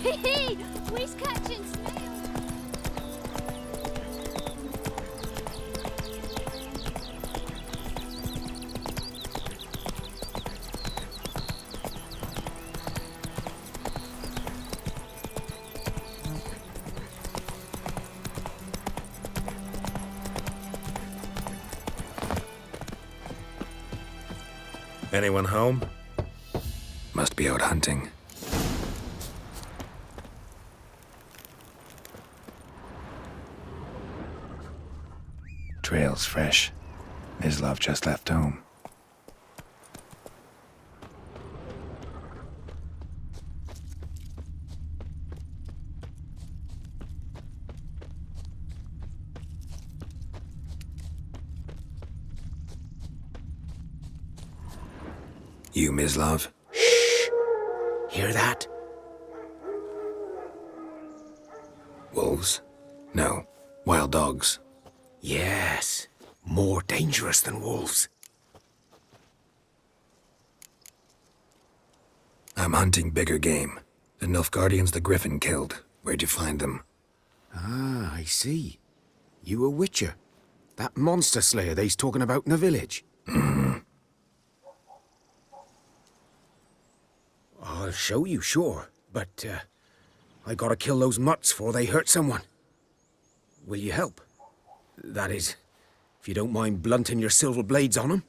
Hee we's catching snails. Anyone home? Must be out hunting. Trail's fresh. Mislav just left home. You, Mislav? Shh! Hear that? Wolves? No. Wild dogs. Yes. More dangerous than wolves. I'm hunting bigger game. The Nilfgaardians the Griffin killed. Where'd you find them? Ah, I see. You a witcher. That monster slayer they's talking about in the village. I'll show you, sure. But, I gotta kill those mutts before they hurt someone. Will you help? That is, if you don't mind blunting your silver blades on them.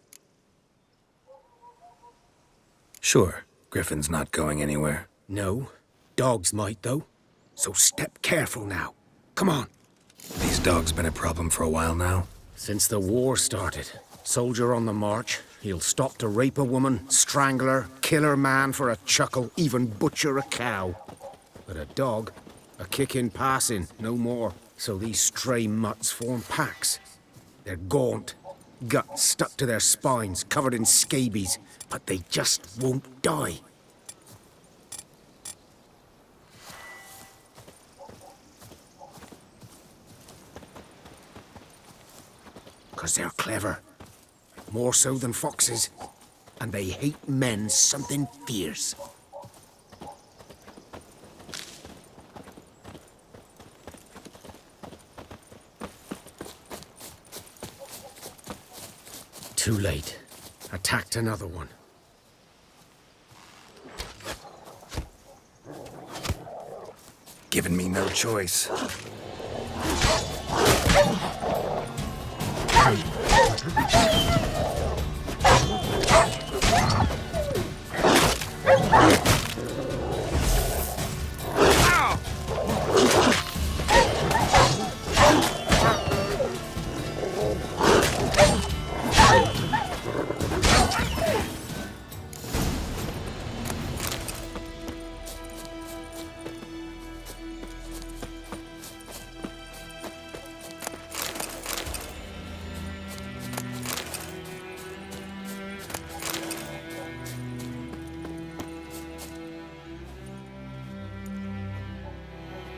Sure. Griffin's not going anywhere. No. Dogs might, though. So step careful now. Come on. These dogs been a problem for a while now? Since the war started. Soldier on the march. He'll stop to rape a woman, strangle her, kill her man for a chuckle, even butcher a cow. But a dog, a kick in passing, no more. So these stray mutts form packs. They're gaunt, guts stuck to their spines, covered in scabies, but they just won't die. Because they're clever. More so than foxes. And they hate men something fierce. Too late. Attacked another one. Giving me no choice.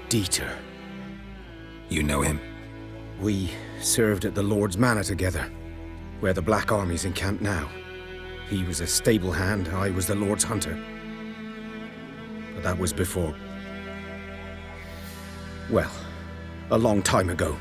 Dieter. You know him? We served at the Lord's Manor together, where the Black Army's encamped now. He was a stable hand, I was the Lord's hunter. But that was before... well, a long time ago.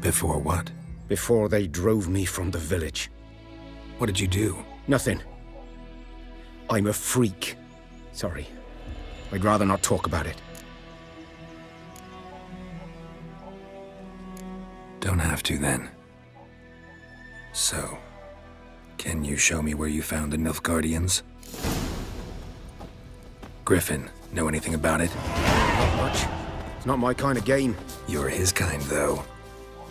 Before what? Before they drove me from the village. What did you do? Nothing. I'm a freak. Sorry. I'd rather not talk about it. Don't have to, then. So, can you show me where you found the Nilfgaardians? Griffin, know anything about it? Not much. It's not my kind of game. You're his kind, though.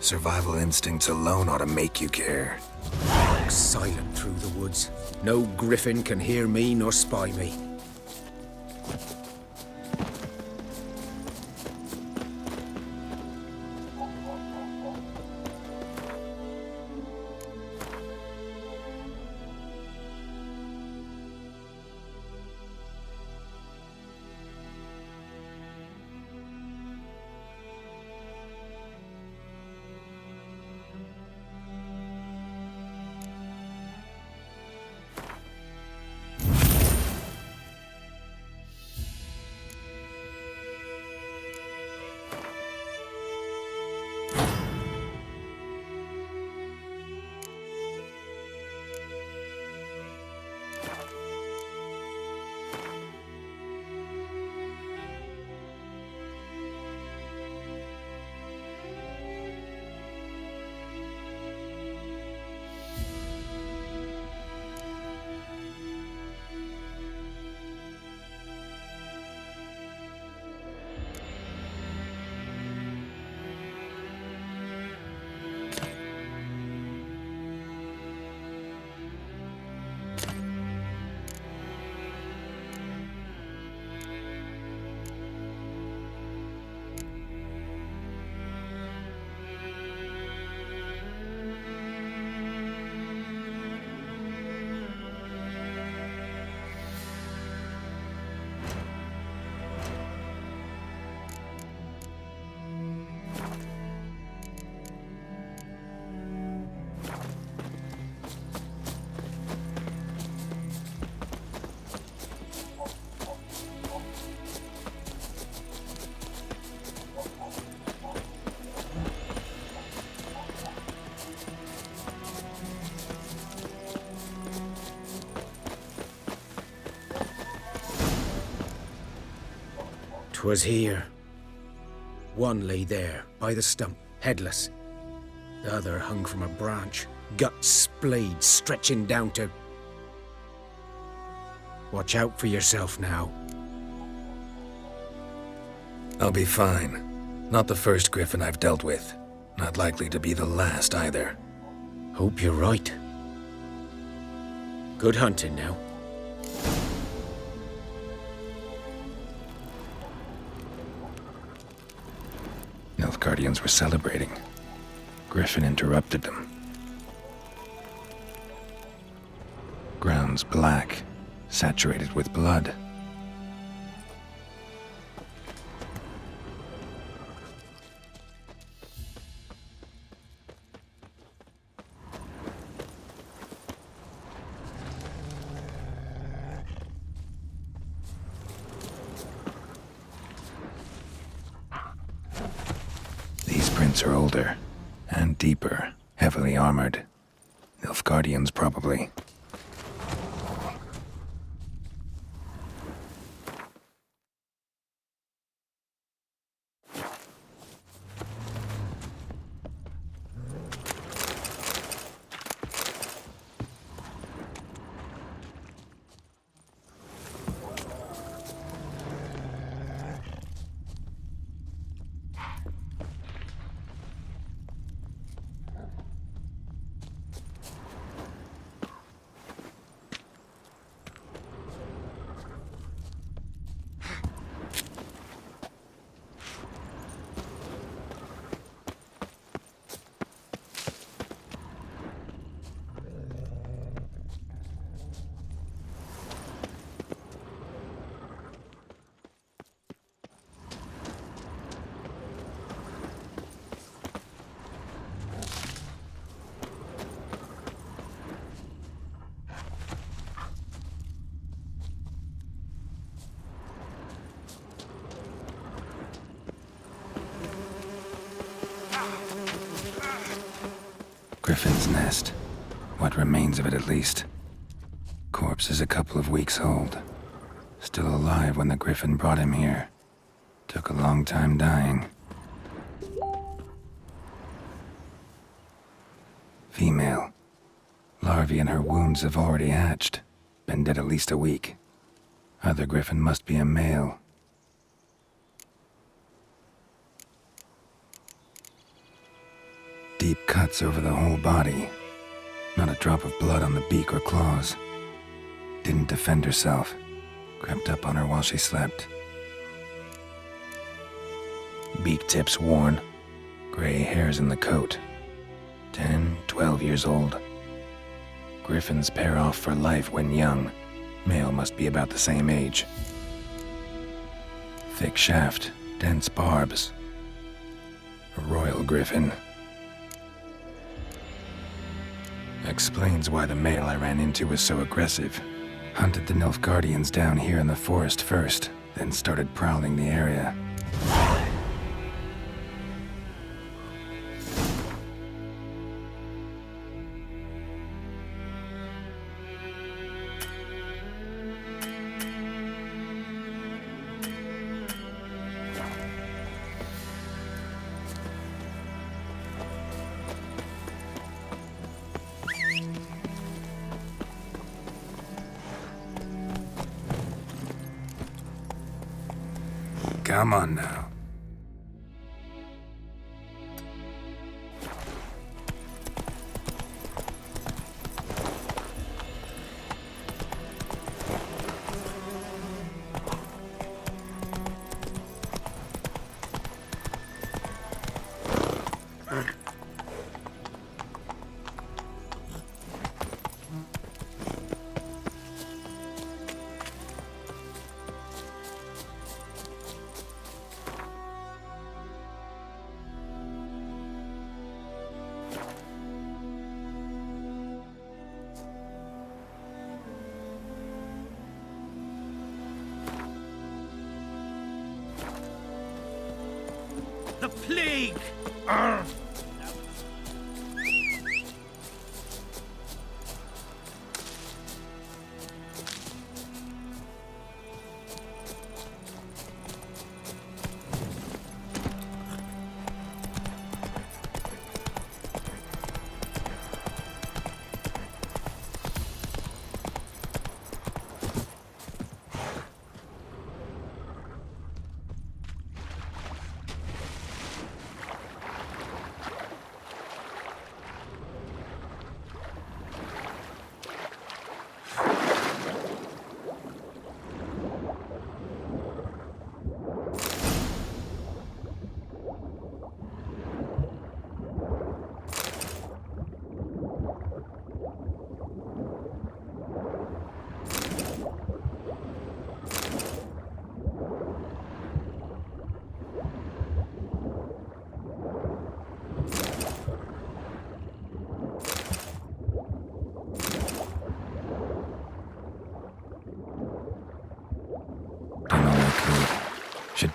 Survival instincts alone ought to make you care. I'm silent through the woods. No griffin can hear me nor spy me. 'Twas here. One lay there, by the stump, headless. The other hung from a branch, guts splayed, stretching down to... Watch out for yourself now. I'll be fine. Not the first griffin I've dealt with. Not likely to be the last either. Hope you're right. Good hunting now. Nilfgaardians were celebrating. Griffin interrupted them. Ground's black, saturated with blood. These prints are older and deeper, heavily armored. Nilfgaardians, probably. Griffin's nest. What remains of it, at least. Corpse is a couple of weeks old. Still alive when the griffin brought him here. Took a long time dying. Female. Larvae in her wounds have already hatched. Been dead at least a week. Other griffin must be a male. Deep cuts over the whole body. Not a drop of blood on the beak or claws. Didn't defend herself. Crept up on her while she slept. Beak tips worn. Gray hairs in the coat. 10, 12 years old. Griffins pair off for life when young. Male must be about the same age. Thick shaft, dense barbs. A royal griffin. Explains why the male I ran into was so aggressive. Hunted the Nilfgaardians down here in the forest first, then started prowling the area. Come on now. The plague!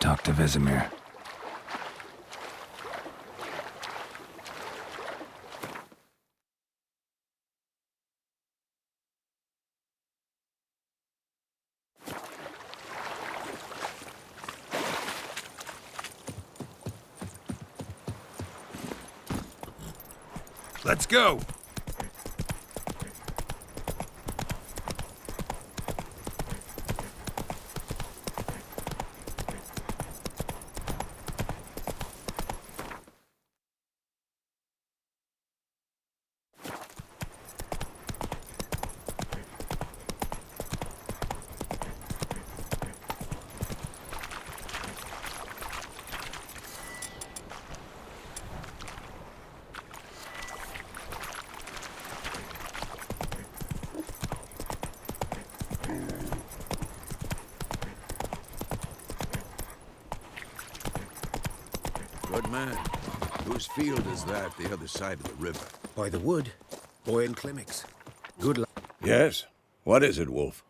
talk to Vesemir. Let's go! Good man. Whose field is that the other side of the river? By the wood, Boy and Climmic's. Good luck. Yes? What is it, Wolf?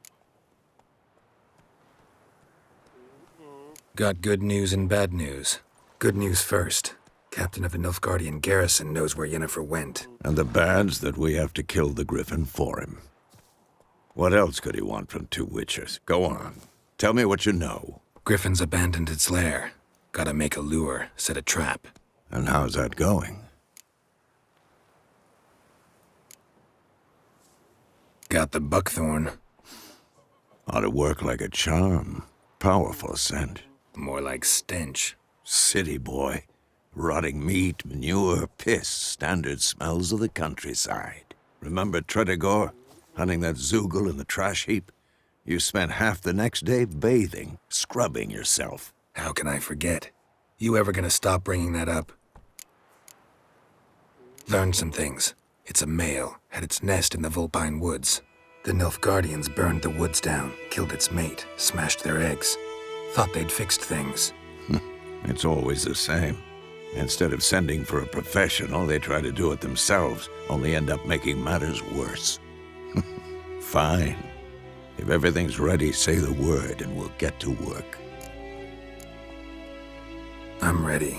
Got good news and bad news. Good news first. Captain of the Nilfgaardian garrison knows where Yennefer went. And the bad's that we have to kill the Griffin for him. What else could he want from two witchers? Go on. Tell me what you know. Griffin's abandoned its lair. Gotta make a lure, set a trap. And how's that going? Got the buckthorn. Ought to work like a charm. Powerful scent. More like stench. City boy. Rotting meat, manure, piss. Standard smells of the countryside. Remember Tretogor? Hunting that Zoogle in the trash heap? You spent half the next day bathing, scrubbing yourself. How can I forget? You ever gonna stop bringing that up? Learned some things. It's a male, had its nest in the Vulpine Woods. The Nilfgaardians burned the woods down, killed its mate, smashed their eggs. Thought they'd fixed things. It's always the same. Instead of sending for a professional, they try to do it themselves, only end up making matters worse. Fine. If everything's ready, say the word and we'll get to work. I'm ready.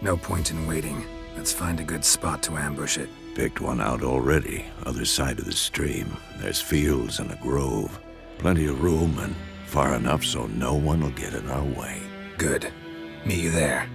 No point in waiting. Let's find a good spot to ambush it. Picked one out already, other side of the stream. There's fields and a grove. Plenty of room and far enough so no one will get in our way. Good. Meet you there.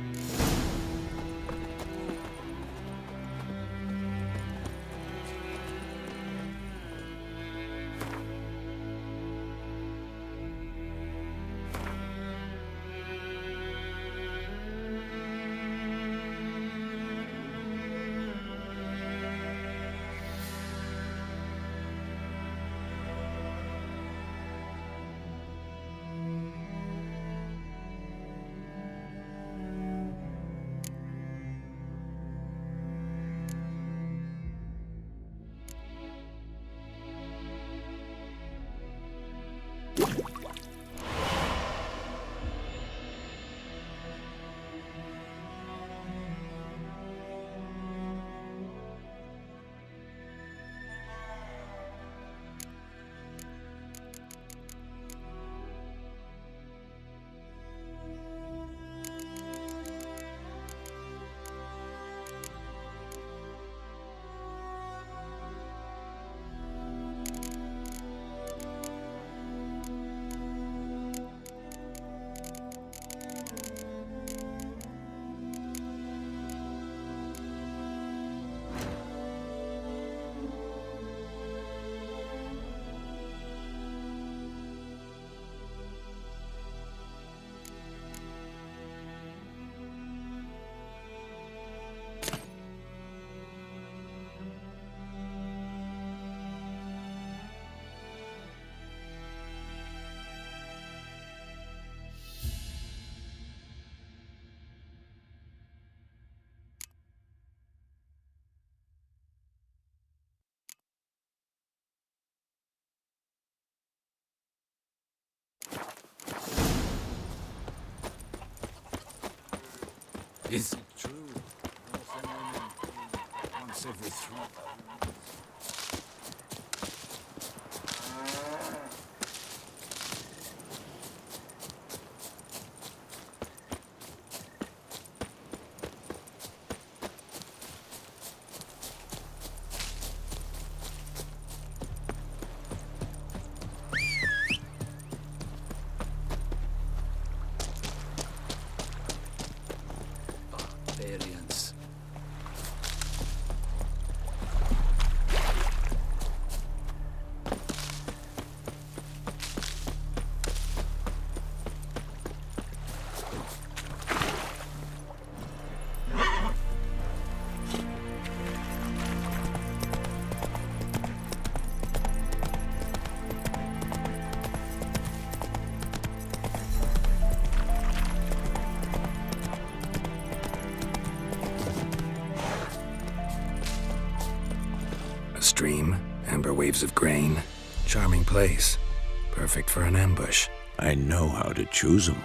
Is it true? Once every 3. variants. A stream, amber waves of grain. Charming place. Perfect for an ambush. I know how to choose 'em.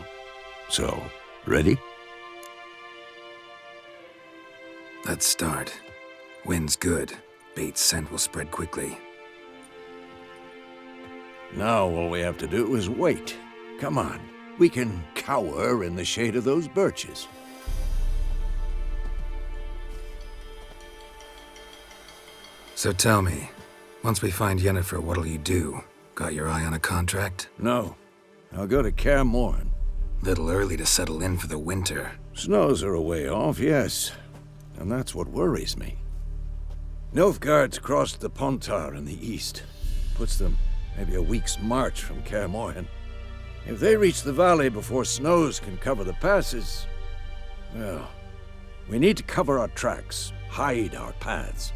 So, ready? Let's start. Wind's good. Bait's scent will spread quickly. Now all we have to do is wait. Come on. We can cower in the shade of those birches. So tell me, once we find Yennefer, what'll you do? Got your eye on a contract? No. I'll go to Kaer Morhen. Little early to settle in for the winter. Snows are a way off, yes. And that's what worries me. Nilfgaard's crossed the Pontar in the east. Puts them maybe a week's march from Kaer Morhen. If they reach the valley before snows can cover the passes, well, we need to cover our tracks, hide our paths.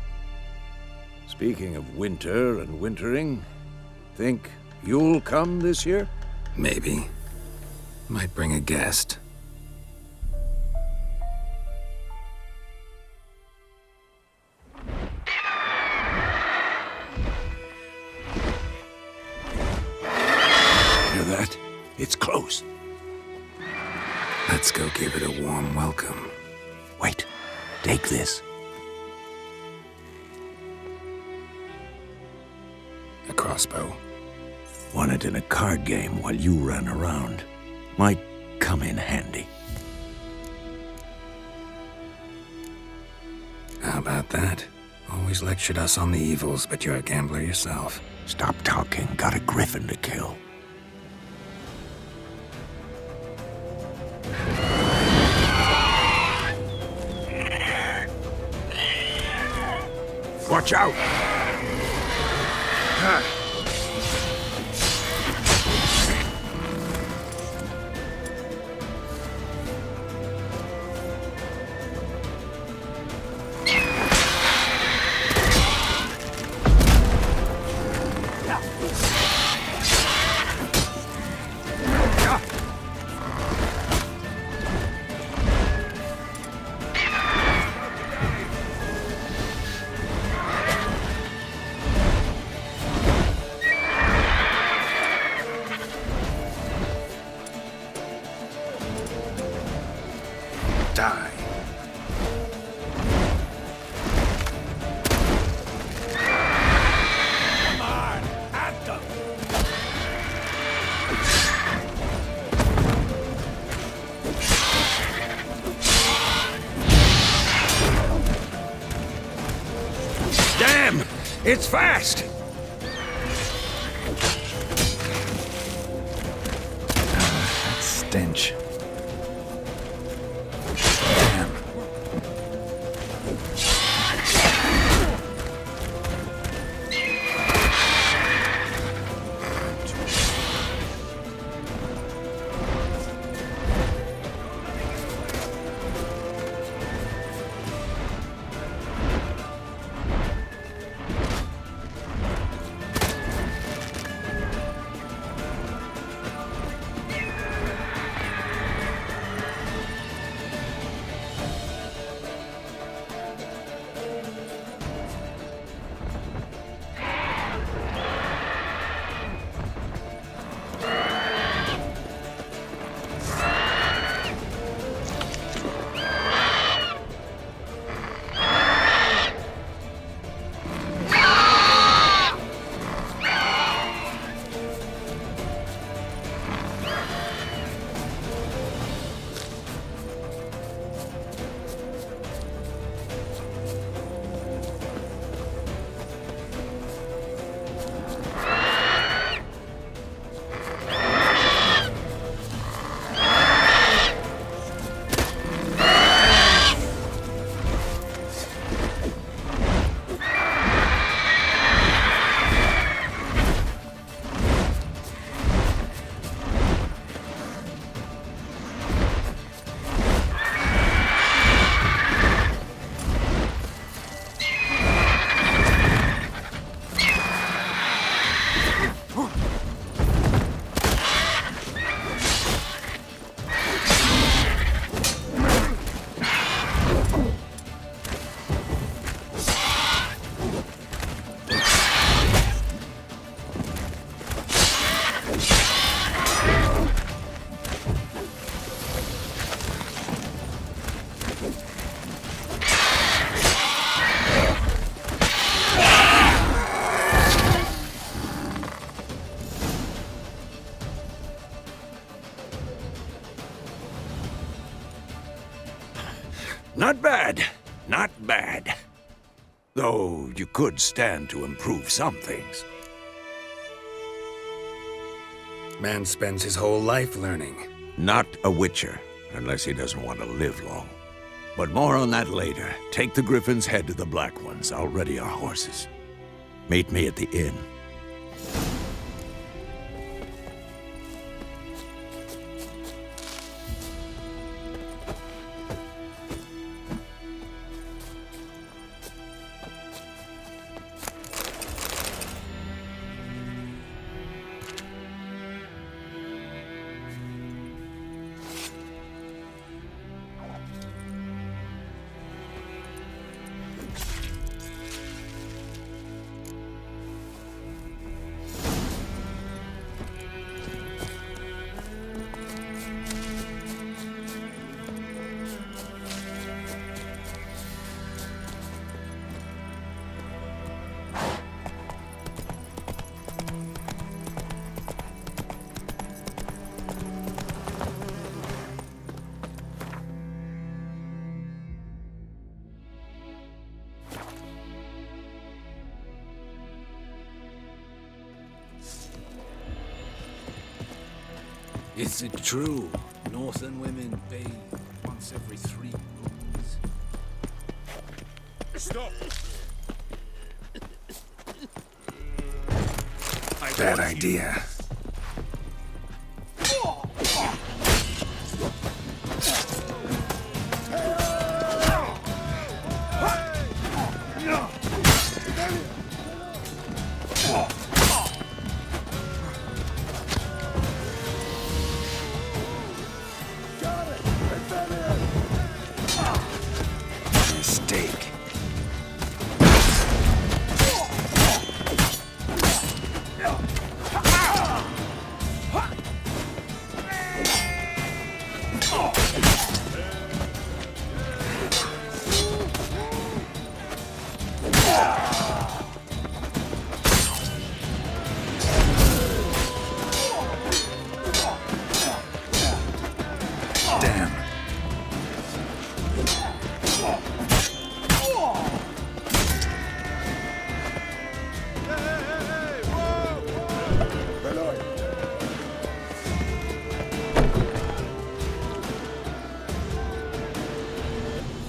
Speaking of winter and wintering, think you'll come this year? Maybe. Might bring a guest. Hear that? It's close. Let's go give it a warm welcome. Wait, take this. A crossbow. Won it in a card game while you ran around. Might come in handy. How about that? Always lectured us on the evils, but you're a gambler yourself. Stop talking. Got a griffin to kill. Watch out! Die. Come on, at them! Damn! It's fast! That stench. Damn. Not bad. Not bad. Though you could stand to improve some things. Man spends his whole life learning. Not a witcher, unless he doesn't want to live long. But more on that later. Take the Griffin's head to the Black Ones. I'll ready our horses. Meet me at the inn. Is it true? Northern women bathe once every 3 moons. Stop! Bad idea. Mistake. Damn.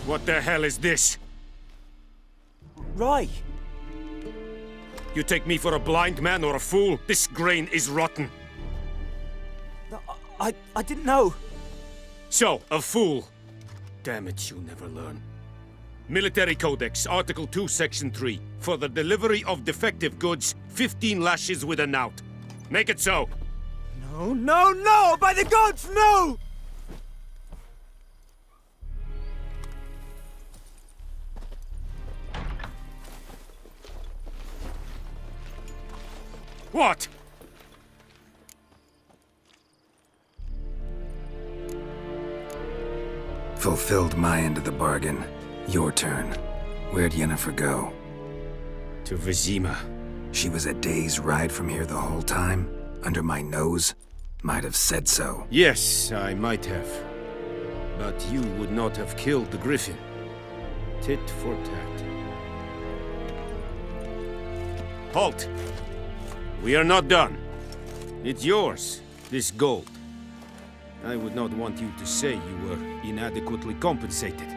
What the hell is this? Rye! You take me for a blind man or a fool? This grain is rotten. I didn't know. So, a fool. Damn it, you never learn. Military Codex, Article 2, Section 3. For the delivery of defective goods, 15 lashes with a knout. Make it so. No, no, no! By the gods, no! What? Fulfilled my end of the bargain. Your turn. Where'd Yennefer go? To Vizima. She was a day's ride from here the whole time? Under my nose? Might have said so. Yes, I might have. But you would not have killed the Griffin. Tit for tat. Halt! We are not done. It's yours, this gold. I would not want you to say you were inadequately compensated.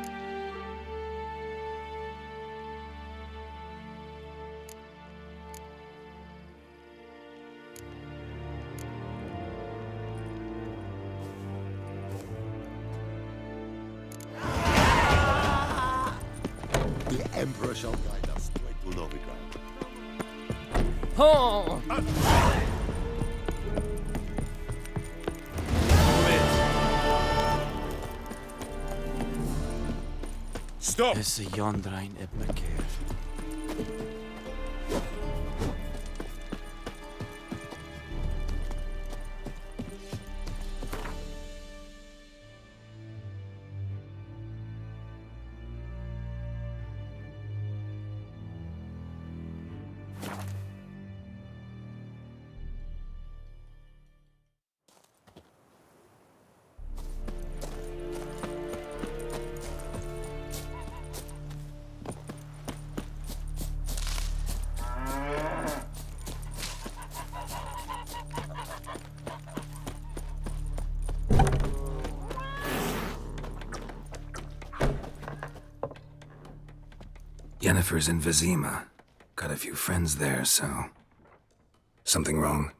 The Emperor shall guide us to Novigrad. Oh! Stop! Is a Yondrain Ibmakir. Yennefer's in Vizima. Got a few friends there, so... Something wrong?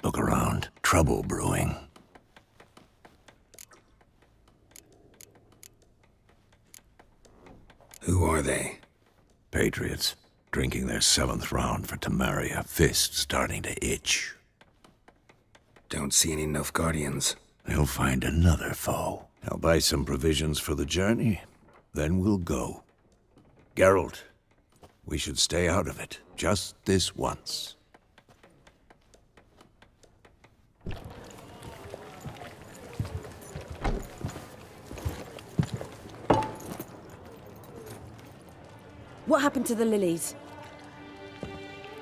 Look around. Trouble brewing. Who are they? Patriots. Drinking their 7th round for Temeria. Fist starting to itch. Don't see any Nilfgaardians. They'll find another foe. I'll buy some provisions for the journey. Then we'll go. Geralt, we should stay out of it. Just this once. What happened to the lilies?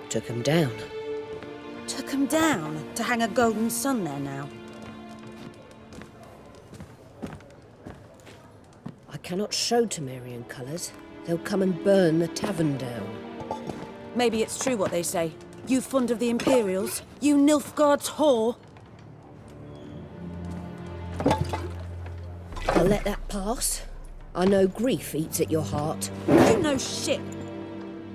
Took 'em down. Took 'em down to hang a golden sun there now. I cannot show Temerian colours. They'll come and burn the tavern down. Maybe it's true what they say. You fond of the Imperials? You Nilfgaard's whore? I'll let that pass. I know grief eats at your heart. You know shit.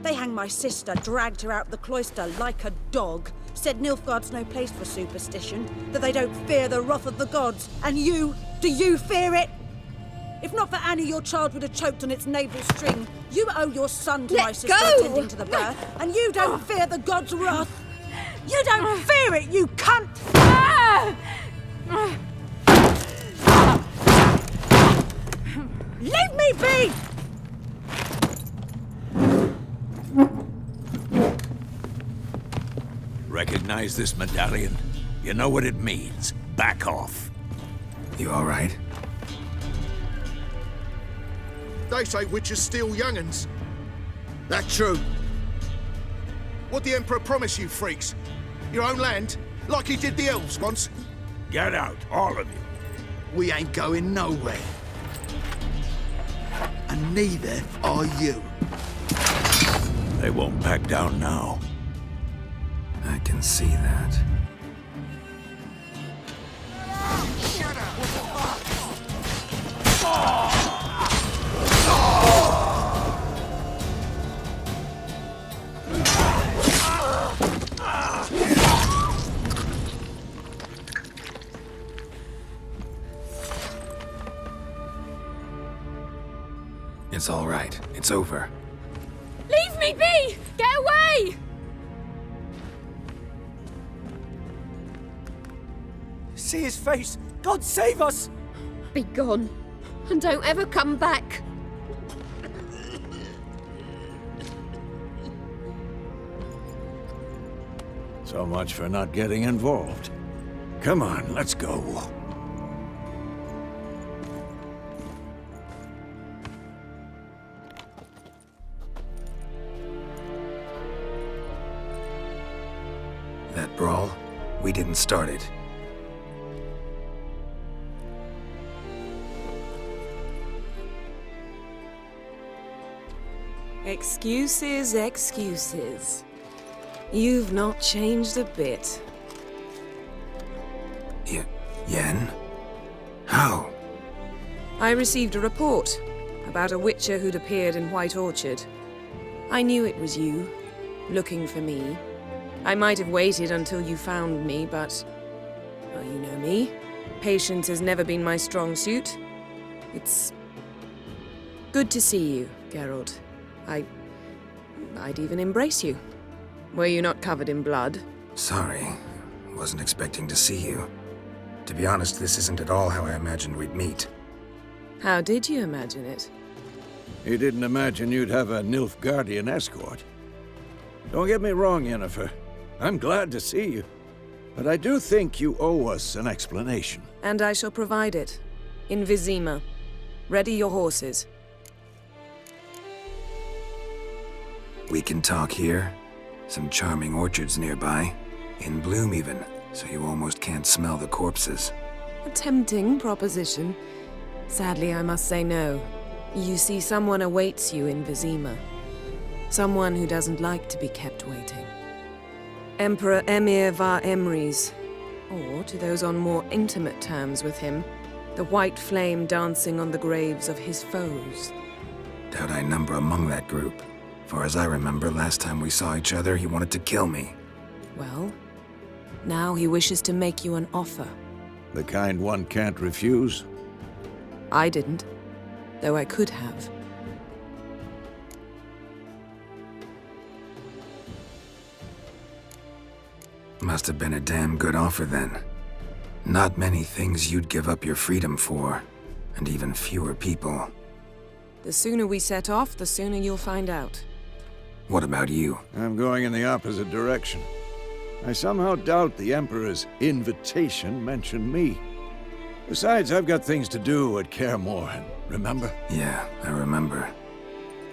They hanged my sister, dragged her out the cloister like a dog, said Nilfgaard's no place for superstition, that they don't fear the wrath of the gods. And you, do you fear it? If not for Annie, your child would have choked on its navel string. You owe your son to Let my sister go! attending to the birth, and you don't fear the gods' wrath. You don't fear it, you cunt! Leave me be! Recognize this medallion? You know what it means. Back off. You alright? They say witches steal young'uns. That true? What the Emperor promise you, freaks? Your own land? Like he did the elves once? Get out, all of you. We ain't going nowhere. And neither are you. They won't back down now. I can see that. It's all right. It's over. Leave me be! Get away! See his face! God save us! Be gone, and don't ever come back. So much for not getting involved. Come on, let's go. That brawl, we didn't start it. Excuses, excuses. You've not changed a bit. Yen? How? I received a report about a witcher who'd appeared in White Orchard. I knew it was you, looking for me. I might have waited until you found me, but... well, you know me. Patience has never been my strong suit. It's... good to see you, Geralt. I'd even embrace you. Were you not covered in blood? Sorry. Wasn't expecting to see you. To be honest, this isn't at all how I imagined we'd meet. How did you imagine it? You didn't imagine you'd have a Nilfgaardian escort. Don't get me wrong, Yennefer. I'm glad to see you. But I do think you owe us an explanation. And I shall provide it. In Vizima. Ready your horses. We can talk here. Some charming orchards nearby. In bloom even, so you almost can't smell the corpses. A tempting proposition. Sadly, I must say no. You see, someone awaits you in Vizima. Someone who doesn't like to be kept waiting. Emperor Emir var Emrys. Or, to those on more intimate terms with him, the white flame dancing on the graves of his foes. Doubt I number among that group. Far as I remember, last time we saw each other, he wanted to kill me. Well, now he wishes to make you an offer. The kind one can't refuse? I didn't, though I could have. Must have been a damn good offer then. Not many things you'd give up your freedom for, and even fewer people. The sooner we set off, the sooner you'll find out. What about you? I'm going in the opposite direction. I somehow doubt the Emperor's invitation mentioned me. Besides, I've got things to do at Kaer Morhen, remember? Yeah, I remember.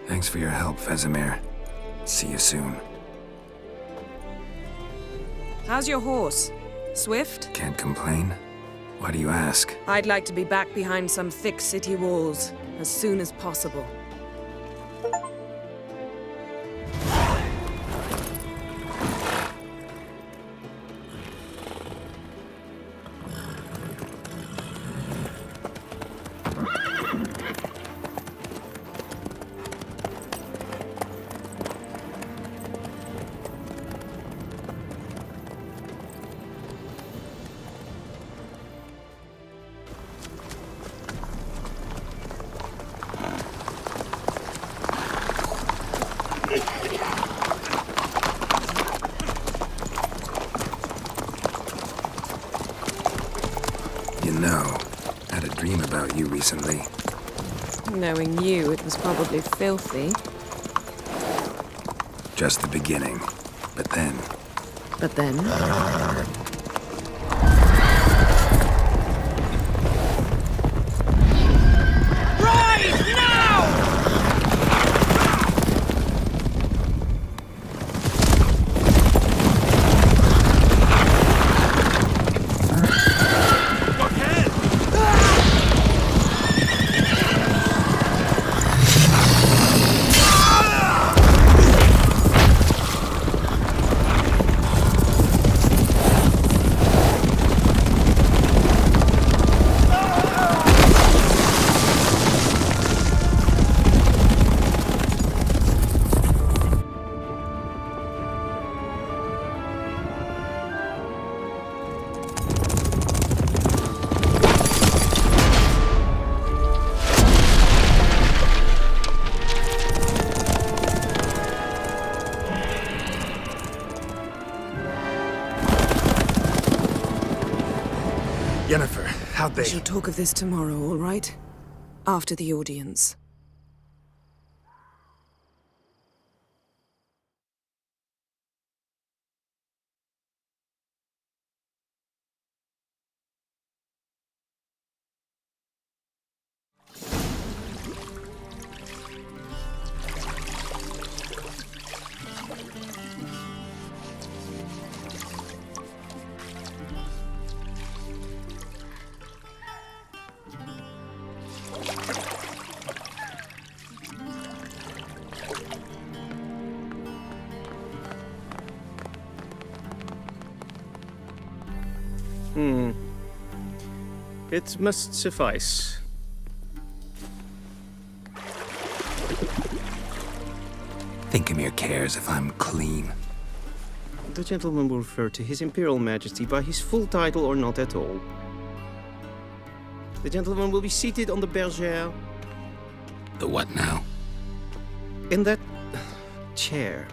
Thanks for your help, Vesemir. See you soon. How's your horse? Swift? Can't complain. Why do you ask? I'd like to be back behind some thick city walls as soon as possible. You know, I had a dream about you recently. Knowing you, it was probably filthy. Just the beginning. But then... But then? Yennefer, how'd We they... shall talk of this tomorrow, all right? After the audience. It must suffice. Thinkamir cares if I'm clean. The gentleman will refer to His Imperial Majesty by his full title or not at all. The gentleman will be seated on the bergère. The what now? In that chair.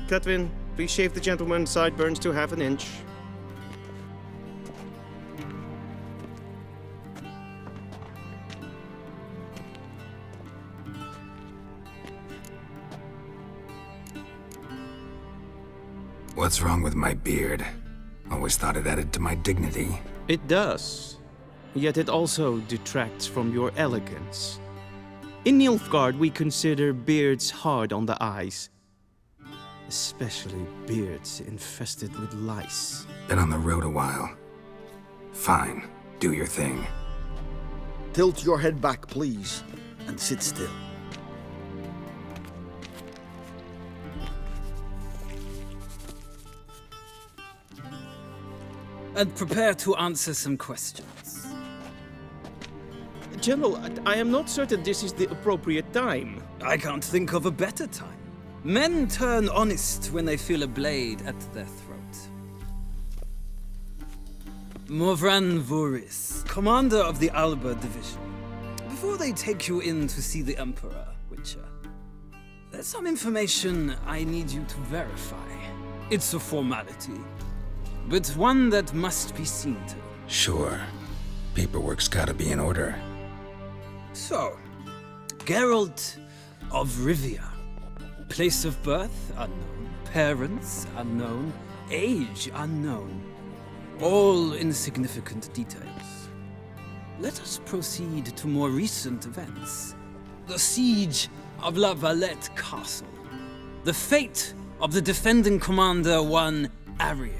Cutwin, please shave the gentleman's sideburns to half an inch. What's wrong with my beard? Always thought it added to my dignity. It does. Yet it also detracts from your elegance. In Nilfgaard, we consider beards hard on the eyes. Especially beards infested with lice. Been on the road a while. Fine, do your thing. Tilt your head back, please, and sit still. And prepare to answer some questions. General, I am not certain this is the appropriate time. I can't think of a better time. Men turn honest when they feel a blade at their throat. Morvran Voris, commander of the Alba Division. Before they take you in to see the Emperor, Witcher, there's some information I need you to verify. It's a formality, but one that must be seen to. Sure. Paperwork's gotta be in order. So, Geralt of Rivia. Place of birth unknown, parents unknown, age unknown. All insignificant details. Let us proceed to more recent events. The siege of La Valette Castle. The fate of the defending commander, one Arian.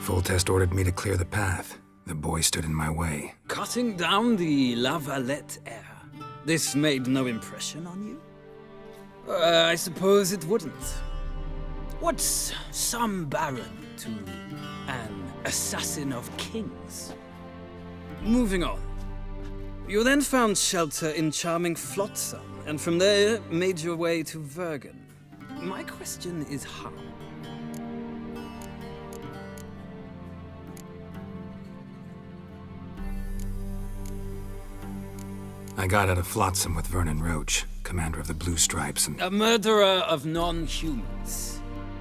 Foltest ordered me to clear the path. The boy stood in my way. Cutting down the La Valette heir. This made no impression on you? I suppose it wouldn't. What's some baron to an assassin of kings? Moving on. You then found shelter in charming Flotsam, and from there made your way to Vergen. My question is how? I got out of Flotsam with Vernon Roach, commander of the Blue Stripes, and... A murderer of non-humans.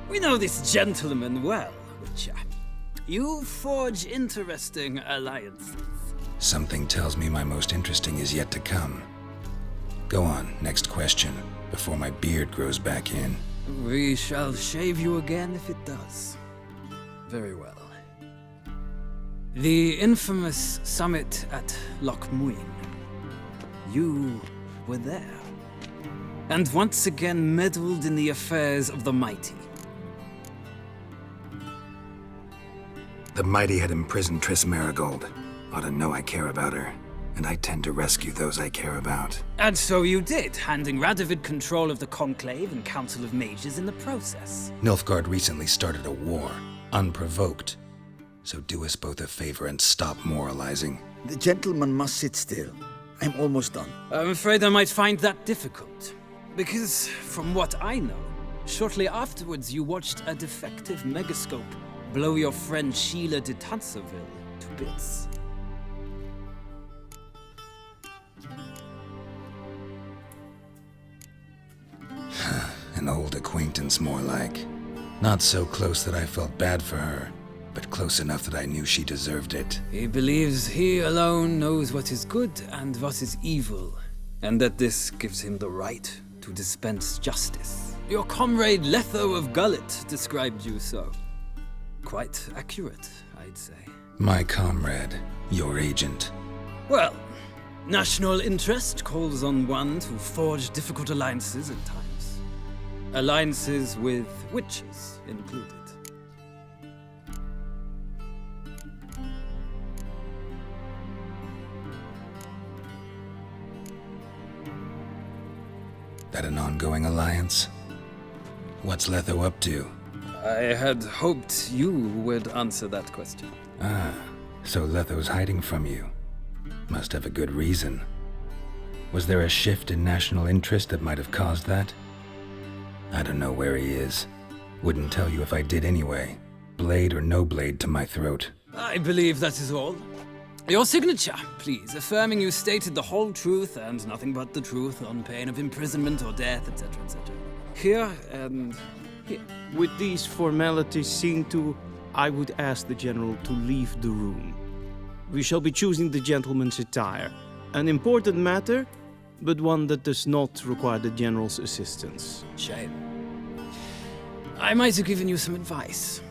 We know this gentleman well, Witcher. You forge interesting alliances. Something tells me my most interesting is yet to come. Go on, next question, before my beard grows back in. We shall shave you again if it does. Very well. The infamous summit at Loch Muin. You were there. And once again meddled in the affairs of the mighty. The mighty had imprisoned Triss Marigold. Ought to know I care about her, and I tend to rescue those I care about. And so you did, handing Radovid control of the Conclave and Council of Mages in the process. Nilfgaard recently started a war, unprovoked. So do us both a favor and stop moralizing. The gentleman must sit still. I'm almost done. I'm afraid I might find that difficult. Because, from what I know, shortly afterwards you watched a defective megascope blow your friend Sheila de Tanserville to bits. An old acquaintance, more like. Not so close that I felt bad for her, but close enough that I knew she deserved it. He believes he alone knows what is good and what is evil, and that this gives him the right to dispense justice. Your comrade Letho of Gullet described you so. Quite accurate, I'd say. My comrade, your agent. Well, national interest calls on one to forge difficult alliances at times. Alliances with witches included. That an ongoing alliance? What's Letho up to? I had hoped you would answer that question. Ah, so Letho's hiding from you. Must have a good reason. Was there a shift in national interest that might have caused that? I don't know where he is. Wouldn't tell you if I did anyway. Blade or no blade to my throat. I believe that is all. Your signature, please, affirming you stated the whole truth and nothing but the truth on pain of imprisonment or death, etc., etc. Here and here. With these formalities seen to, I would ask the General to leave the room. We shall be choosing the gentleman's attire. An important matter, but one that does not require the General's assistance. Shame. I might have given you some advice.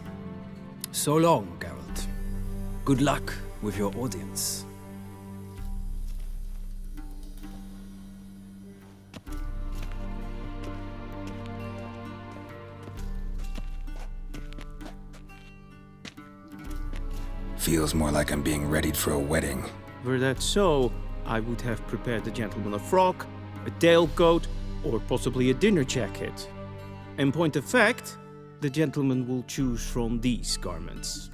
So long, Geralt. Good luck with your audience. Feels more like I'm being readied for a wedding. Were that so, I would have prepared the gentleman a frock, a tailcoat, or possibly a dinner jacket. In point of fact, the gentleman will choose from these garments.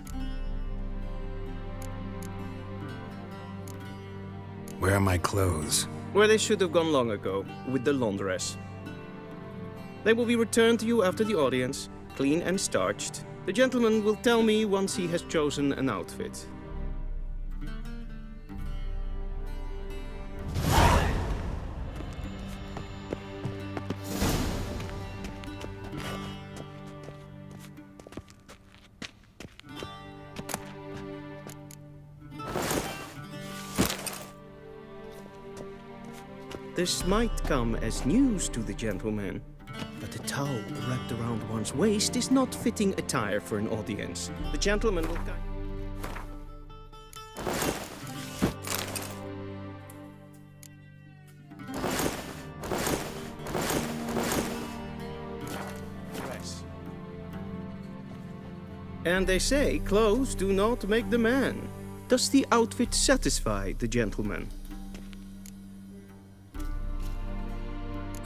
Where are my clothes? Where they should have gone long ago, with the laundress. They will be returned to you after the audience, clean and starched. The gentleman will tell me once he has chosen an outfit. This might come as news to the gentleman, but a towel wrapped around one's waist is not fitting attire for an audience. The gentleman will guide. Dress. And they say clothes do not make the man. Does the outfit satisfy the gentleman?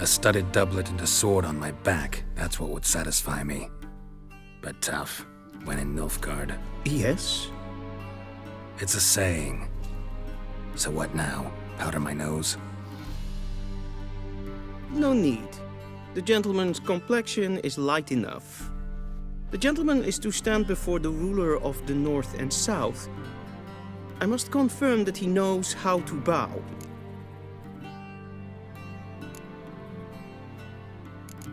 A studded doublet and a sword on my back, that's what would satisfy me. But tough, when in Nilfgaard. Yes. It's a saying. So what now? Powder my nose? No need. The gentleman's complexion is light enough. The gentleman is to stand before the ruler of the North and South. I must confirm that he knows how to bow.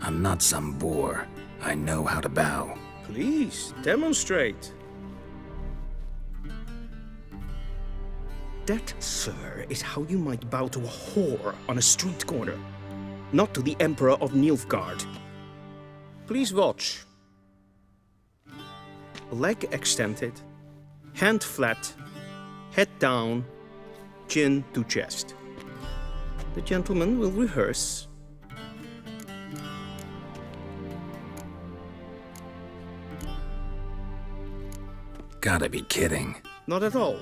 I'm not some boor. I know how to bow. Please, demonstrate. That, sir, is how you might bow to a whore on a street corner, not to the Emperor of Nilfgaard. Please watch. Leg extended, hand flat, head down, chin to chest. The gentleman will rehearse. Gotta be kidding. Not at all.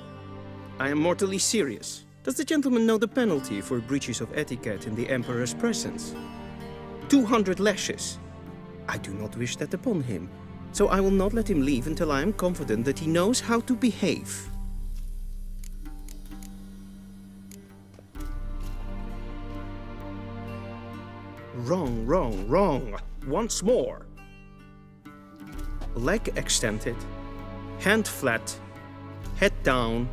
I am mortally serious. Does the gentleman know the penalty for breaches of etiquette in the Emperor's presence? 200 lashes. I do not wish that upon him, so I will not let him leave until I am confident that he knows how to behave. Wrong, wrong, wrong. Once more. Leg extended. Hand flat, head down,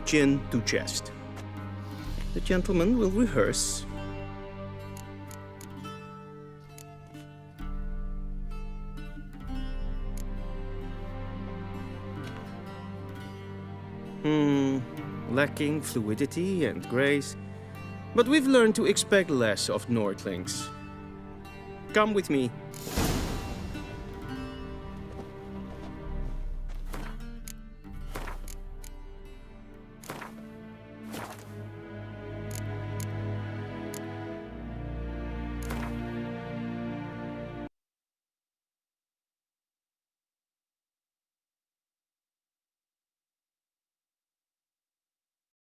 chin to chest. The gentleman will rehearse. Lacking fluidity and grace, but we've learned to expect less of Nordlings. Come with me.